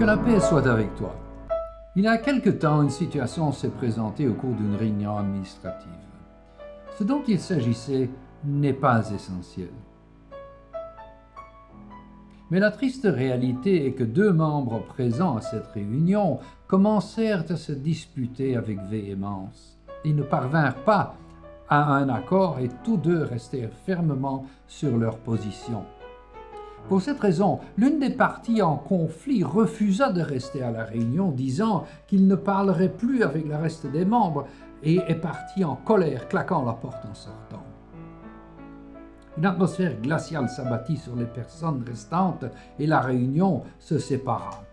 Que la paix soit avec toi. Il y a quelque temps, une situation s'est présentée au cours d'une réunion administrative. Ce dont il s'agissait n'est pas essentiel. Mais la triste réalité est que deux membres présents à cette réunion commencèrent à se disputer avec véhémence. Ils ne parvinrent pas à un accord et tous deux restèrent fermement sur leur position. Pour cette raison, l'une des parties en conflit refusa de rester à la réunion, disant qu'il ne parlerait plus avec le reste des membres et est partie en colère, claquant la porte en sortant. Une atmosphère glaciale s'abattit sur les personnes restantes et la réunion se sépara.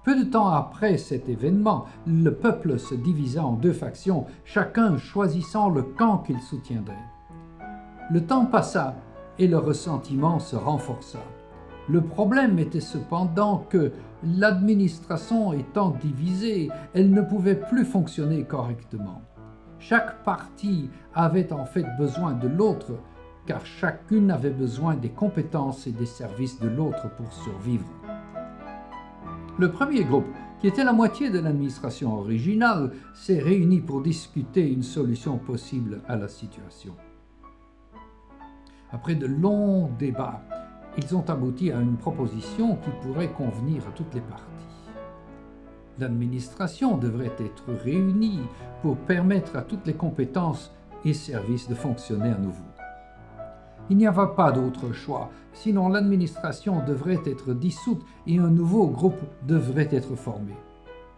Peu de temps après cet événement, le peuple se divisa en deux factions, chacun choisissant le camp qu'il soutiendrait. Le temps passa et le ressentiment se renforça. Le problème était cependant que, l'administration étant divisée, elle ne pouvait plus fonctionner correctement. Chaque partie avait en fait besoin de l'autre, car chacune avait besoin des compétences et des services de l'autre pour survivre. Le premier groupe, qui était la moitié de l'administration originale, s'est réuni pour discuter une solution possible à la situation. Après de longs débats, ils ont abouti à une proposition qui pourrait convenir à toutes les parties. L'administration devrait être réunie pour permettre à toutes les compétences et services de fonctionner à nouveau. Il n'y avait pas d'autre choix, sinon l'administration devrait être dissoute et un nouveau groupe devrait être formé.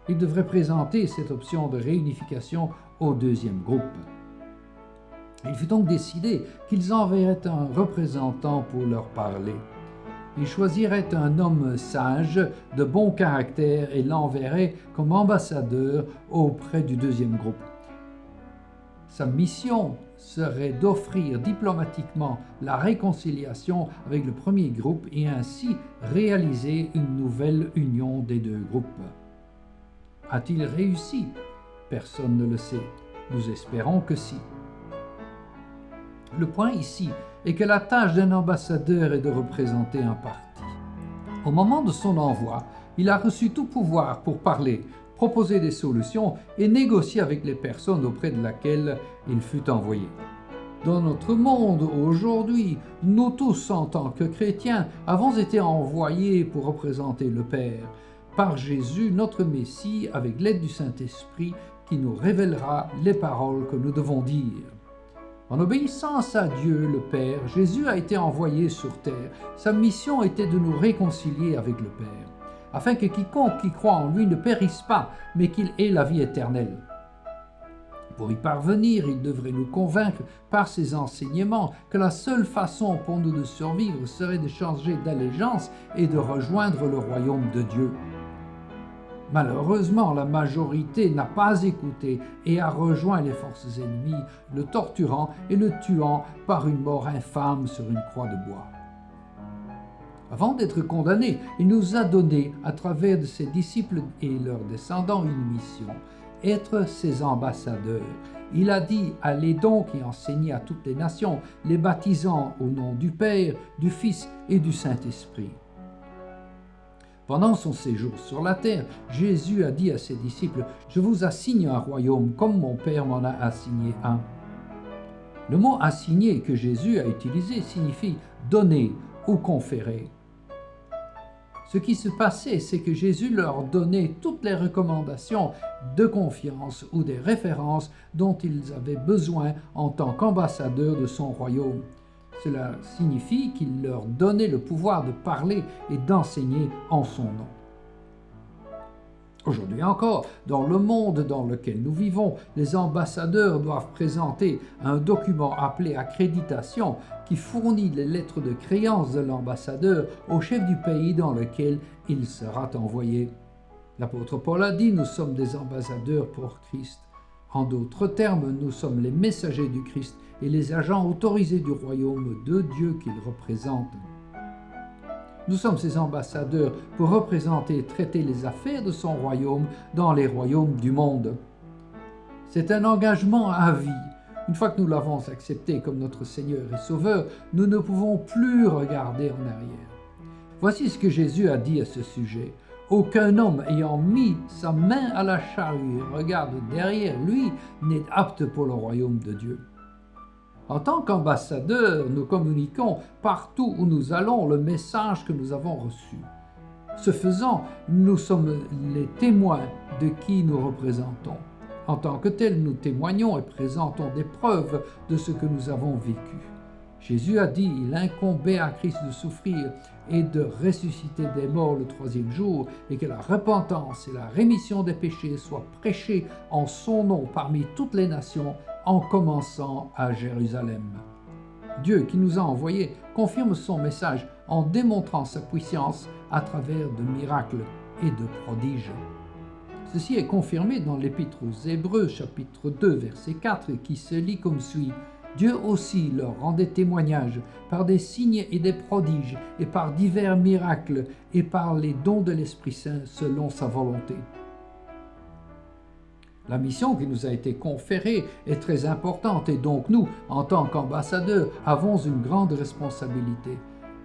Ils devraient présenter cette option de réunification au deuxième groupe. Il fut donc décidé qu'ils enverraient un représentant pour leur parler. Ils choisiraient un homme sage, de bon caractère et l'enverraient comme ambassadeur auprès du deuxième groupe. Sa mission serait d'offrir diplomatiquement la réconciliation avec le premier groupe et ainsi réaliser une nouvelle union des deux groupes. A-t-il réussi? Personne ne le sait. Nous espérons que si. Le point ici est que la tâche d'un ambassadeur est de représenter un parti. Au moment de son envoi, il a reçu tout pouvoir pour parler, proposer des solutions et négocier avec les personnes auprès de laquelle il fut envoyé. Dans notre monde aujourd'hui, nous tous en tant que chrétiens avons été envoyés pour représenter le Père, par Jésus notre Messie avec l'aide du Saint-Esprit qui nous révélera les paroles que nous devons dire. En obéissance à Dieu le Père, Jésus a été envoyé sur terre. Sa mission était de nous réconcilier avec le Père, afin que quiconque qui croit en lui ne périsse pas, mais qu'il ait la vie éternelle. Pour y parvenir, il devrait nous convaincre par ses enseignements que la seule façon pour nous de survivre serait de changer d'allégeance et de rejoindre le royaume de Dieu. Malheureusement, la majorité n'a pas écouté et a rejoint les forces ennemies, le torturant et le tuant par une mort infâme sur une croix de bois. Avant d'être condamné, il nous a donné, à travers de ses disciples et leurs descendants, une mission, être ses ambassadeurs. Il a dit « Allez donc et enseignez à toutes les nations, les baptisant au nom du Père, du Fils et du Saint-Esprit. » Pendant son séjour sur la terre, Jésus a dit à ses disciples « Je vous assigne un royaume comme mon Père m'en a assigné un. » Le mot « assigner » que Jésus a utilisé signifie « donner » ou « conférer ». Ce qui se passait, c'est que Jésus leur donnait toutes les recommandations de confiance ou des références dont ils avaient besoin en tant qu'ambassadeurs de son royaume. Cela signifie qu'il leur donnait le pouvoir de parler et d'enseigner en son nom. Aujourd'hui encore, dans le monde dans lequel nous vivons, les ambassadeurs doivent présenter un document appelé accréditation qui fournit les lettres de créance de l'ambassadeur au chef du pays dans lequel il sera envoyé. L'apôtre Paul a dit « Nous sommes des ambassadeurs pour Christ ». En d'autres termes, nous sommes les messagers du Christ et les agents autorisés du royaume de Dieu qu'il représente. Nous sommes ses ambassadeurs pour représenter et traiter les affaires de son royaume dans les royaumes du monde. C'est un engagement à vie. Une fois que nous l'avons accepté comme notre Seigneur et Sauveur, nous ne pouvons plus regarder en arrière. Voici ce que Jésus a dit à ce sujet. Aucun homme ayant mis sa main à la charrue et regarde derrière lui n'est apte pour le royaume de Dieu. En tant qu'ambassadeurs, nous communiquons partout où nous allons le message que nous avons reçu. Ce faisant, nous sommes les témoins de qui nous représentons. En tant que tels, nous témoignons et présentons des preuves de ce que nous avons vécu. Jésus a dit qu'il incombait à Christ de souffrir et de ressusciter des morts le troisième jour, et que la repentance et la rémission des péchés soient prêchées en son nom parmi toutes les nations, en commençant à Jérusalem. Dieu qui nous a envoyés confirme son message en démontrant sa puissance à travers de miracles et de prodiges. Ceci est confirmé dans l'Épître aux Hébreux, chapitre 2, verset 4, qui se lit comme suit. Dieu aussi leur rendait témoignage par des signes et des prodiges, et par divers miracles, et par les dons de l'Esprit Saint selon sa volonté. La mission qui nous a été conférée est très importante, et donc nous, en tant qu'ambassadeurs, avons une grande responsabilité.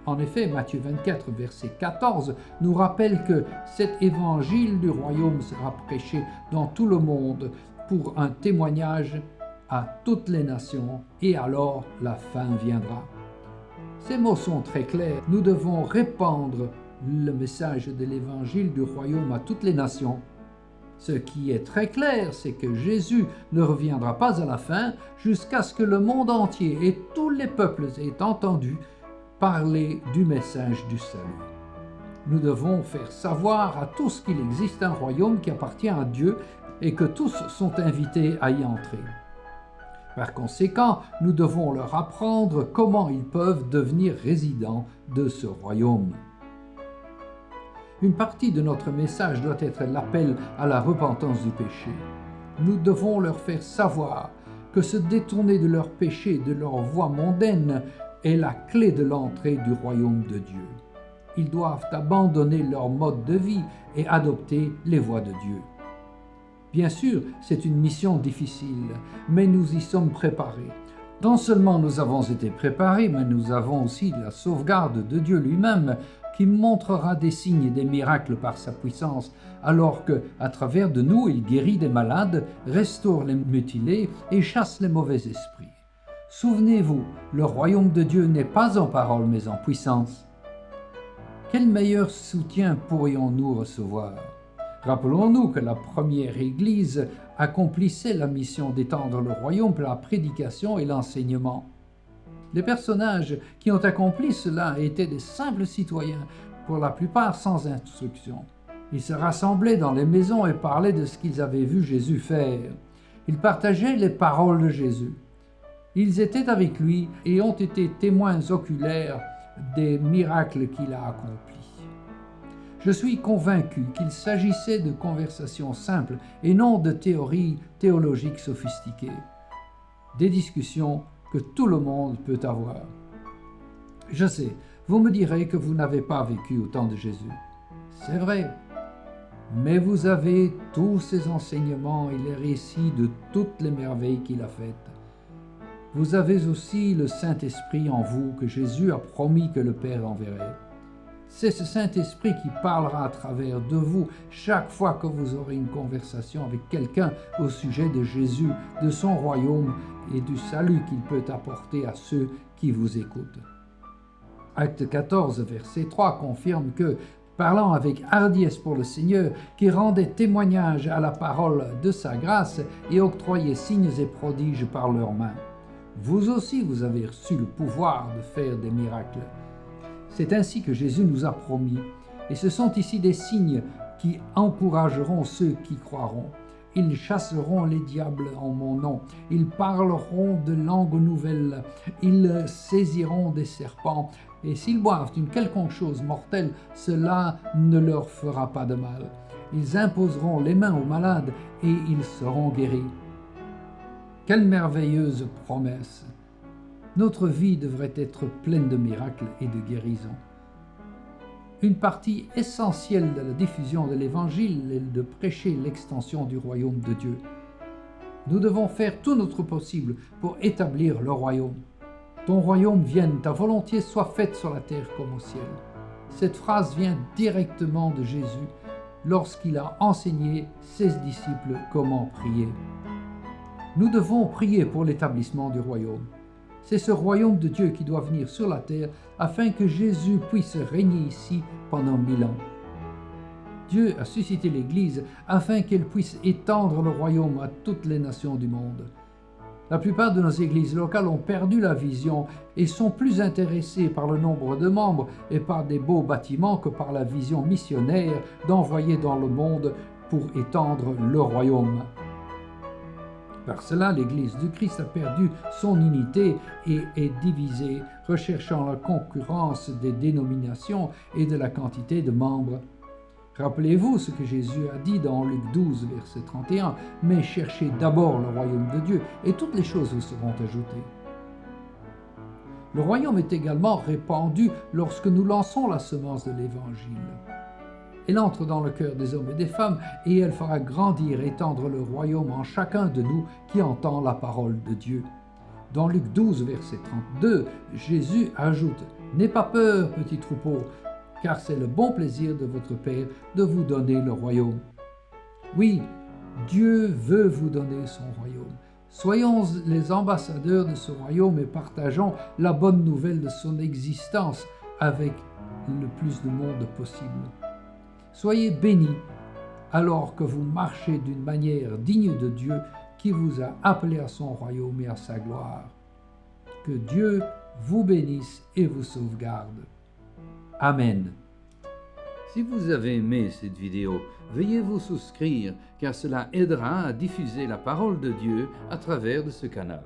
En effet, Matthieu 24, verset 14, nous rappelle que cet évangile du royaume sera prêché dans tout le monde pour un témoignage à toutes les nations, et alors la fin viendra. Ces mots sont très clairs. Nous devons répandre le message de l'évangile du royaume à toutes les nations. Ce qui est très clair, c'est que Jésus ne reviendra pas à la fin jusqu'à ce que le monde entier et tous les peuples aient entendu parler du message du salut. Nous devons faire savoir à tous qu'il existe un royaume qui appartient à Dieu et que tous sont invités à y entrer. Par conséquent, nous devons leur apprendre comment ils peuvent devenir résidents de ce royaume. Une partie de notre message doit être l'appel à la repentance du péché. Nous devons leur faire savoir que se détourner de leurs péchés, de leur voie mondaine, est la clé de l'entrée du royaume de Dieu. Ils doivent abandonner leur mode de vie et adopter les voies de Dieu. Bien sûr, c'est une mission difficile, mais nous y sommes préparés. Non seulement nous avons été préparés, mais nous avons aussi la sauvegarde de Dieu lui-même, qui montrera des signes et des miracles par sa puissance, alors que, à travers de nous, il guérit des malades, restaure les mutilés et chasse les mauvais esprits. Souvenez-vous, le royaume de Dieu n'est pas en parole, mais en puissance. Quel meilleur soutien pourrions-nous recevoir? Rappelons-nous que la première Église accomplissait la mission d'étendre le royaume par la prédication et l'enseignement. Les personnages qui ont accompli cela étaient des simples citoyens, pour la plupart sans instruction. Ils se rassemblaient dans les maisons et parlaient de ce qu'ils avaient vu Jésus faire. Ils partageaient les paroles de Jésus. Ils étaient avec lui et ont été témoins oculaires des miracles qu'il a accomplis. Je suis convaincu qu'il s'agissait de conversations simples et non de théories théologiques sophistiquées. Des discussions que tout le monde peut avoir. Je sais, vous me direz que vous n'avez pas vécu au temps de Jésus. C'est vrai. Mais vous avez tous ses enseignements et les récits de toutes les merveilles qu'il a faites. Vous avez aussi le Saint-Esprit en vous que Jésus a promis que le Père enverrait. C'est ce Saint-Esprit qui parlera à travers de vous chaque fois que vous aurez une conversation avec quelqu'un au sujet de Jésus, de son royaume et du salut qu'il peut apporter à ceux qui vous écoutent. Acte 14, verset 3 confirme que, parlant avec hardiesse pour le Seigneur, qui rendait témoignage à la parole de sa grâce et octroyait signes et prodiges par leurs mains. Vous aussi, vous avez reçu le pouvoir de faire des miracles. C'est ainsi que Jésus nous a promis, et ce sont ici des signes qui encourageront ceux qui croiront. Ils chasseront les diables en mon nom, ils parleront de langues nouvelles, ils saisiront des serpents, et s'ils boivent une quelconque chose mortelle, cela ne leur fera pas de mal. Ils imposeront les mains aux malades, et ils seront guéris. Quelle merveilleuse promesse! Notre vie devrait être pleine de miracles et de guérisons. Une partie essentielle de la diffusion de l'Évangile est de prêcher l'extension du royaume de Dieu. Nous devons faire tout notre possible pour établir le royaume. Ton royaume vienne, ta volonté soit faite sur la terre comme au ciel. Cette phrase vient directement de Jésus lorsqu'il a enseigné ses disciples comment prier. Nous devons prier pour l'établissement du royaume. C'est ce royaume de Dieu qui doit venir sur la terre afin que Jésus puisse régner ici pendant 1000 ans. Dieu a suscité l'Église afin qu'elle puisse étendre le royaume à toutes les nations du monde. La plupart de nos églises locales ont perdu la vision et sont plus intéressées par le nombre de membres et par des beaux bâtiments que par la vision missionnaire d'envoyer dans le monde pour étendre le royaume. Par cela, l'Église du Christ a perdu son unité et est divisée, recherchant la concurrence des dénominations et de la quantité de membres. Rappelez-vous ce que Jésus a dit dans Luc 12, verset 31, « Mais cherchez d'abord le royaume de Dieu, et toutes les choses vous seront ajoutées. » Le royaume est également répandu lorsque nous lançons la semence de l'Évangile. Elle entre dans le cœur des hommes et des femmes, et elle fera grandir et étendre le royaume en chacun de nous qui entend la parole de Dieu. Dans Luc 12, verset 32, Jésus ajoute « N'aie pas peur, petit troupeau, car c'est le bon plaisir de votre Père de vous donner le royaume. » Oui, Dieu veut vous donner son royaume. Soyons les ambassadeurs de ce royaume et partageons la bonne nouvelle de son existence avec le plus de monde possible. Soyez bénis alors que vous marchez d'une manière digne de Dieu qui vous a appelé à son royaume et à sa gloire. Que Dieu vous bénisse et vous sauvegarde. Amen. Si vous avez aimé cette vidéo, veuillez vous souscrire car cela aidera à diffuser la parole de Dieu à travers de ce canal.